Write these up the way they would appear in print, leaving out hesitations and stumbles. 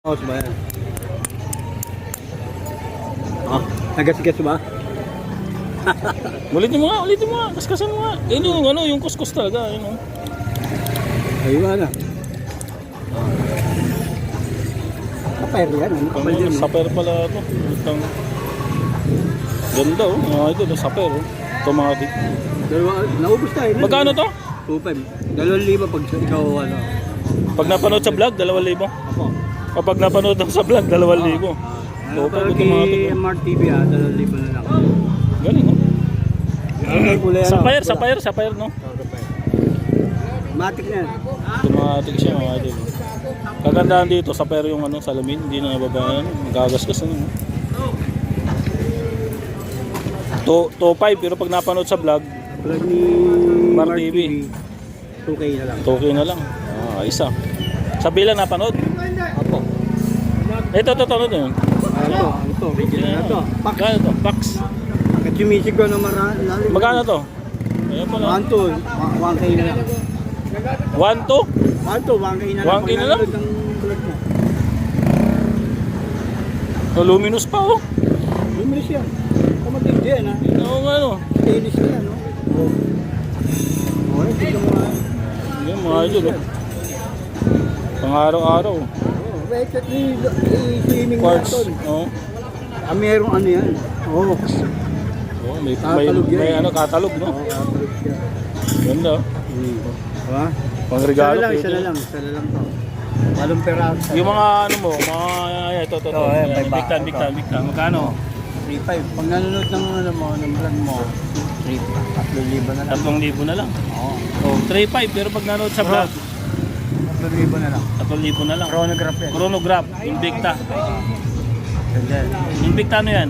Oh, ba yan? Oh, nagas-gas ba? Ulitin mo nga, kaskasan mo nga. Yun yung ano, yung kuskus talaga, yun oh. Ayun na. Kapay yan, ano? Kapay yan. Saper pala ito. Utang. Ganda oh, mga idol, saper oh. Automatic. Naubos tayo. Magkano to? 2.5. 2,000 pag ikaw ano. Pag napanood sa vlog, 2,000. Ako. Kapag napanood ako sa vlog, 2,000. Ano Pag pag kay MRTV 2,000 na lang. Galing oh. Ay, kulay ano? Sapphire no? Matik na yan. Automatic siya mga idol. Kagandahan dito, sapphire yung ano, salamin, hindi na nababayan. Magagasgas ano. 2.5 pero pag napanood sa vlog, Vlog ni MRTV 2K na lang. 2K na lang. Ah, isa. Sa bilang napanood. Apo. Ito yun. Ito. Original na to. Pax. Magkano to? Pax. At sumisig ko na marami. Magkano to? Ayan pala. 1K na lang. 1 to? 1K na lang. 1K na lang? Pag nanonood ng vlog mo. Luminous pa oh. Lumilis yan. Kamatindi yan ha. Oo nga no. Stainless na yan no. Okay, tignan mo nga. Yan mga idol oh. Pang araw-araw. Wait, swimming Quartz. marathon. Oo. Merong ano yan. Oo. Oh, may Katalog yan. ano, katalog no. Katalog siya. Ganda oh. Diba? Pang regalo. Isa na lang to. Walong pera. Yung mga ano mo, mga ito. Big time. Magkano? 3,500. Pag nanonood ng ano mo, ng vlog mo, 3,000 na lang. 3,000 na lang. Oo. Oh, 3,500 pero pag nanood sa vlog, 3,000 na lang. 3,000 na lang. Chronograph yan. Chronograph, Invicta. Ganda. Invicta ano yan?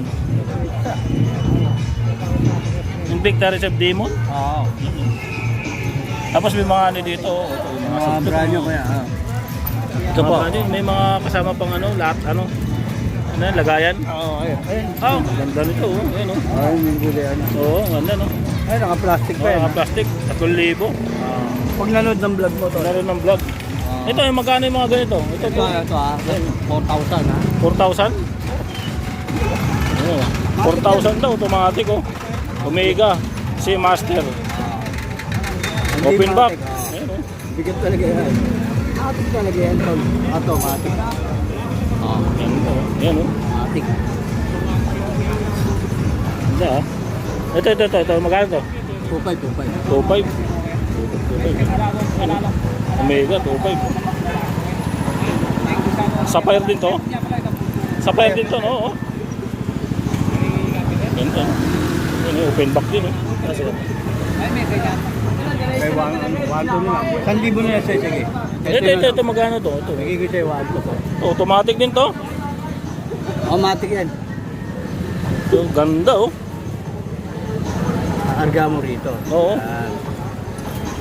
Invicta Reserve Demon. Oo. Tapos may mga ano dito, oh, ito, yung mga Mga suntok. brand nyo kaya. Ito po. May mga kasama pang ano, lahat ano. Ano yan, lagayan? Oo, ayun. Oh, ganda nito, oh. Ayun, oh. Ayun yung gulay ano. Oo, ganda no. Ay, naka-plastic pa yan. Mga plastic, 3,000. Pag nanood ng vlog mo to. Meron ng vlog. Ito, yung magkano yung mga ganito? Ito po. Ito 4,000 ha. 4,000? Oh, 4,000 daw, automatic oh. Omega, Seamaster. Open back. Ayun oh. Bigat talaga yan. Automatic talaga yan. Automatic. Yan oh. Yan oh. Automatic. Ganda ah. Ito. Magkano to? 2,500. 2,500. Ano? Omega, 2,500. Sapphire din to. Sapphire din to, no? Oh. Ganda. Yan oh, open back din oh. Kasi May 1,200 na lang. 1,000 na yan siya, sige. ito, magkano to? Ito. Bigay ko siya 1,200. Automatic din to. Automatic yan. Ito, ganda oh. Arga mo rito. Oo. Yan.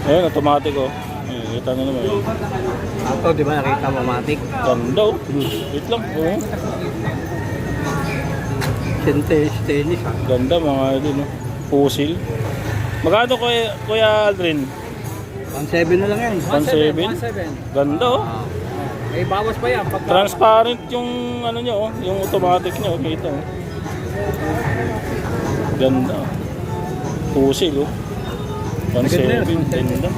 Ayan, automatic oh. Ayan, kita nyo naman. Ito, di ba nakita mo automatic? Ganda oh. Wait lang. Oo. Stainless ha. Ganda mga idol no. Fossil. Magkano Kuya Aldrin? 1,700 na lang yan. 1,700? Ganda oh. Eh, bawas pa yan. Pag Transparent yung ano nyo oh. Yung automatic nyo. Kita oh. Ganda oh. Fossil oh. 1,700. Ganda.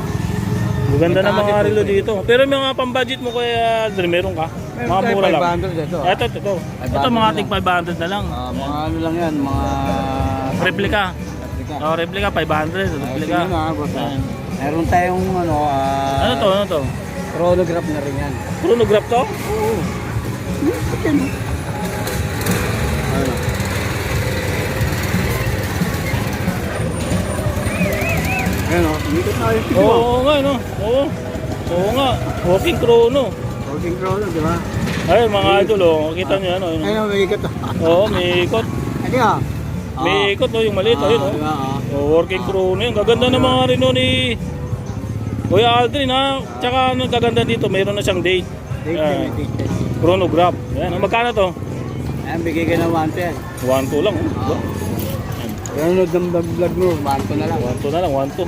Maganda na mga relo dito. Pero may mga pang-budget mo Kuya Aldrin, meron ka? Mga mura lang. 500 ito. Ito. Ito mga tig 500 na lang. Mga ano lang yan, mga... Replica. Replica. Oh, replica 500. Replica. Sige na, boss. Ayan. Meron tayong ano, Ano to? chronograph na rin yan. Chronograph to? Oo. Ano? Ayan o, umikot na yung tigmo. Oo nga, no? Oo nga. Walking chrono. Working chrono, di ba? Ayun, mga idol, oh. Kita niyo, ano? Ayun o, umikot. Oo, may ikot. Hindi ah. May ikot, oh, yung maliit. Ayun, oh. Di ba, Oh, working chrono yun. Gaganda ng mga rino ni Kuya Aldrin, ha? Tsaka, ano, gaganda dito, mayroon na siyang date. Ayan. Chronograph. Ayan, magkano to? Ayan, bigay ka ng 110. 1-2 lang, oh. Nanonood ng vlog mo, 1 na lang. 1-2 na lang, 1-2.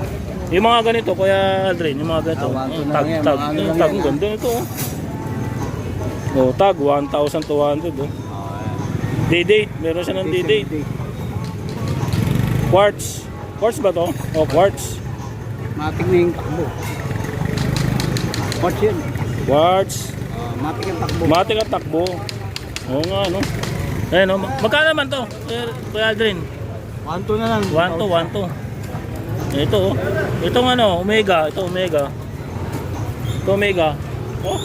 Yung mga ganito, Kuya Aldrin, yung mga ganito. Ah, 1-2 na Tag, lang yan, tag, mga ano lang tag, yan, ganda nito, oh. Oh, tag 1,200 oh. D-date, meron siya ng D-date. Quartz. Quartz ba to? Oh, quartz. Matik na yung takbo. Watch yun. Quartz. Matik ang takbo. Matik at takbo. Oo nga, no? Ayan, no? Magkano naman to? Kuya Aldrin? 1-2 na lang. 1-2. Ito, oh. Itong ano, Omega. Ito, Omega. Ito, Omega. Oh,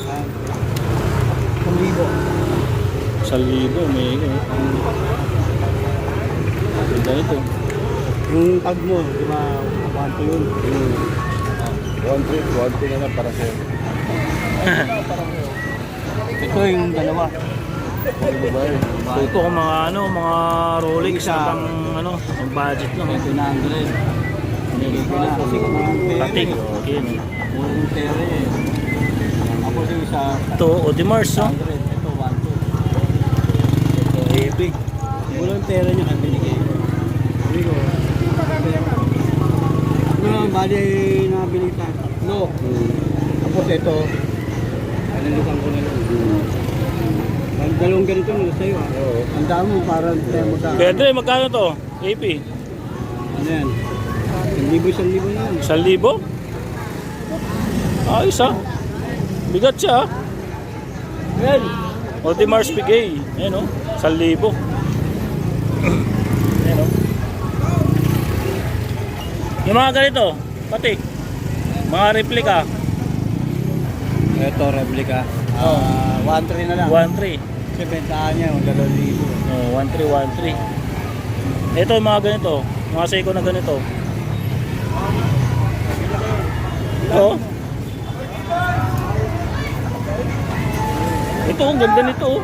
1,000. 1,000, Omega. Ganda ito. Yung tag mo, di ba? 1-2 yun. 1-3 na lang para sa'yo. Ito yung dalawa. So, ito kung mga ano, mga Rolex Isa. na pang ano, pang budget lang. Ito na ang galing. Hindi ko na kasi kung Pating. Okay, no? Purong tere eh. Tapos yung isa, Ito, Audemars, no? 100. Ito, 1-2. Ito, heavy. Purong tere niya kaya binigay. Sabi ko, ano lang, bali na binita. No. Tapos ito, kanalikan ko na lang. Dalawang ganito nila sa'yo ah. Ang dami mo para tayo magka... Pedro, magkano to? AP? Ano yan? 1,000 na yan. 1,000? Ayos ah. Bigat siya ah. Yan! Audemars Piguet. Ayan o. 1,000. Ayan o. Yung mga ganito, pati. Mga replica. Ito, replica. 1-3 na lang. 1,300. Kasi bentahan niya, 2,000. Oh, 1,300. Ito yung mga ganito. Mga Seiko na ganito. Ito. Ito, ang ganda nito. Oh.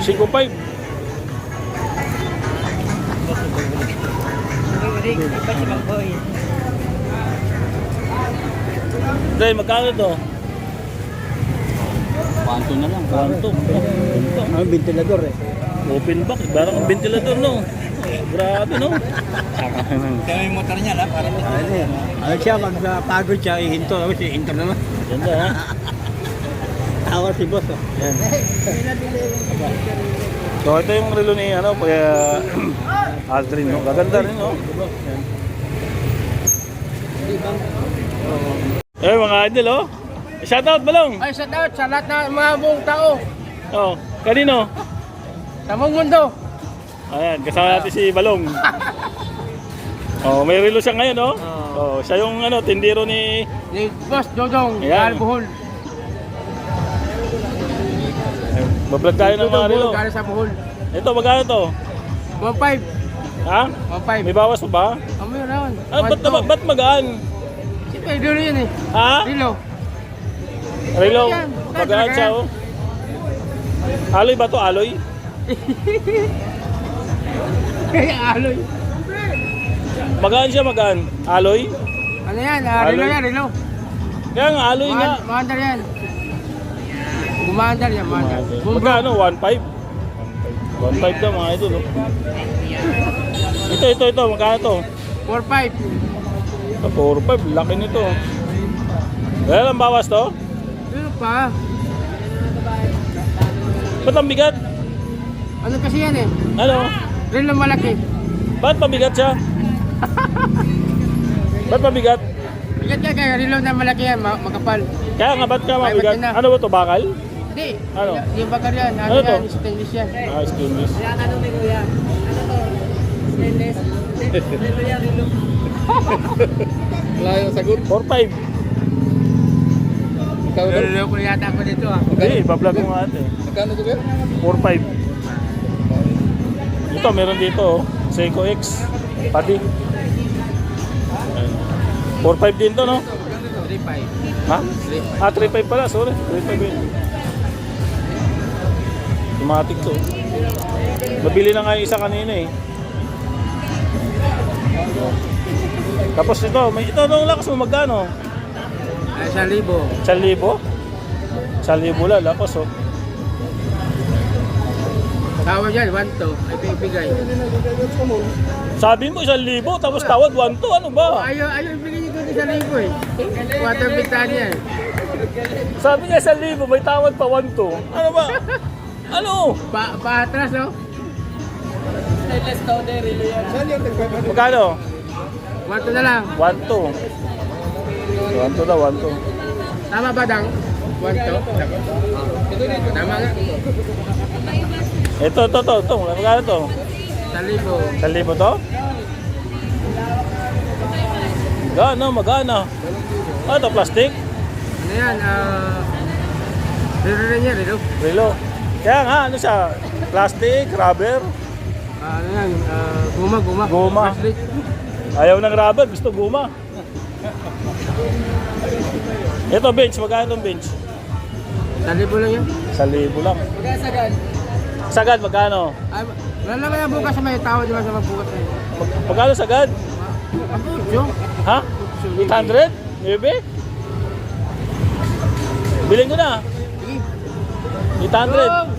Seiko 5. Dahil magkano ito? 1-2 na lang. 1,200. Oh, Ano, ventilador eh. open back. Barang ang ventilador, no? Grabe, no? Kaya yung motor niya lang, parang ano yan. Ano siya, pag pagod siya, ihinto. Tapos ihinto naman. Ganda, ha? Tawa si boss oh. Yan. So, ito yung relo ni, ano, Kuya Aldrin, no? Gaganda rin, no? Eh, mga idol, oh. Shoutout, Balong! Ay, shout out sa lahat ng mga buong tao Oh, kanino? sa buong mundo. Ayan, kasama natin si Balong. Oh, may relo siya ngayon, no? Oh, siya yung, ano, tindiro ni... Ni Boss Dodong, Ayan. Bohol. Bablog tayo ng mga relo. Galing sa Bohol. Ito, magkano to? 1.5. Ha? 1.5. May bawas pa ba? Kami yun. Ah, ba't magaan? Siyempre, dulo yun eh. Ha? Dilo. Relo, Yan, magaan siya, oh. Aloy ba to? Aloy? Kaya aloy. Magaan siya, magaan. Aloy? Ano yan? Rilo Aloy? yan, rilo. Kaya nga, aloy nga. Maandar yan. Gumandar yan, maandar. Magkano? 1.5? 1.5 daw, mga idol, oh. Ito, magkano to? 4.5. 4.5, laki nito. Kaya lang bawas to? Ano pa? Ba't ang bigat? Ano kasi yan eh? Ano? Rilo malaki. Ba't mabigat siya? Ba't mabigat? Bigat ka kaya rilo na malaki yan, makapal. Kaya nga, ba't ka mabigat? Ay, ba't Ano ba to, bakal? Hindi. Ano? Di bakar yan. Ano Ano to? yan? Stainless yan. Ah, stainless. Ano ni kuya? Ano to? Stainless. Rilo yan, rilo. Wala yung sagot. 4.5. Rilo ko yata ako dito ah. Hindi, bablog mo nga ate. Magkano to, Kuya? 4.5. Ito, meron dito, oh. Seiko X. Pati. 4.5 din to, no? 3.5. Ha? Ah, 3.5 pala, sorry. 3.5 yun. Automatic to. Nabili na nga yung isa kanina eh. Tapos ito, ito nung lakas mo magkano? Ay, 1,000. 1,000? 1,000 lang, lakas oh. Tawad yan, 1 to. Ay, bibigay. Sabi mo 1,000, tapos tawad 1 to, ano ba? Ayaw ibigay nyo doon 1,000 eh. Water bintahan yan. Sabi niya 1,000, may tawad pa 1,200. Ano ba? Ano? Paatras, no? Stainless to, relo yan. Magkano? 1 na lang. 1,200. 1,200 daw, 1,200. Tama ba, Dang? 1 to? Tama nga. Ito. Magkano to? 1,000. 1,000 to? Magkano? Ano to, plastic? Ano yan? Relo rin yan, relo. Relo. Kaya nga, ano siya? Plastic, rubber. Ano yan? Guma. Guma. Plastic. Ayaw ng rubber, gusto guma. Ito, bench. Magkano itong bench? 1,000 lang yan. 1,000 lang. Sagad. Sagad, magkano? Ay, wala lang kaya bukas sa may tao, di ba sa magbukas na yun? Magkano sagad? Yung? Ha? 800? Maybe? Bilhin ko na. Sige. 800.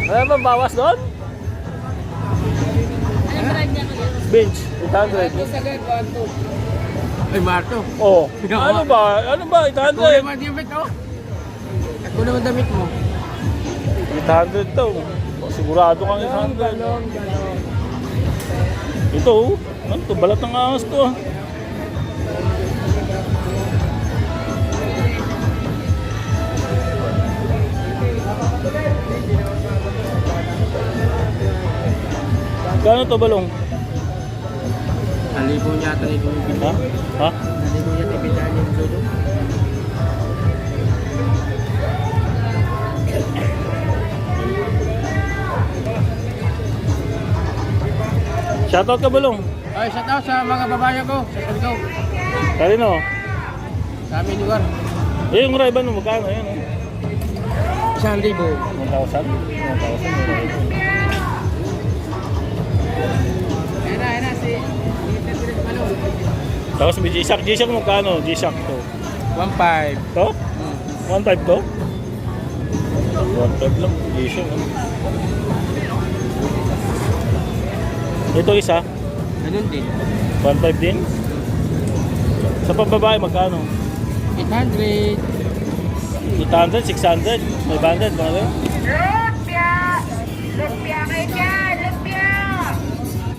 Wala ba bawas doon? Bench, 800. Sagad, 1, 2. Ay, Marto. Oh. Ano ba? 800? Kulang mo damit, oh. Kulang mo damit mo. 800 to. Sigurado kang 800. Ito, ano to? Balat ng ahas to. Ah. Kano to balong? 1,000 yata nito yung Ha? Ha? 1,000 yata ibigay yung dulo. Shoutout ka balong. Ay, shout out sa mga babae ko. Sa Surigao. Kanino? Sa aming lugar. Eh, yung Ray-Ban mo, magkano yan? 1,000. 1,000? 1,000. Ayun na, si Tapos may G-Shock. G-Shock magkano? G-Shock to. 1,500. To? 1,500 to? 1,500 lang. G-Shock. Ano? Ito isa? Ganun din. 1,500 din? Sa pambabae magkano? 800. 800, 600, 500, mga ganun. Lumpia! Lumpia kayo dyan!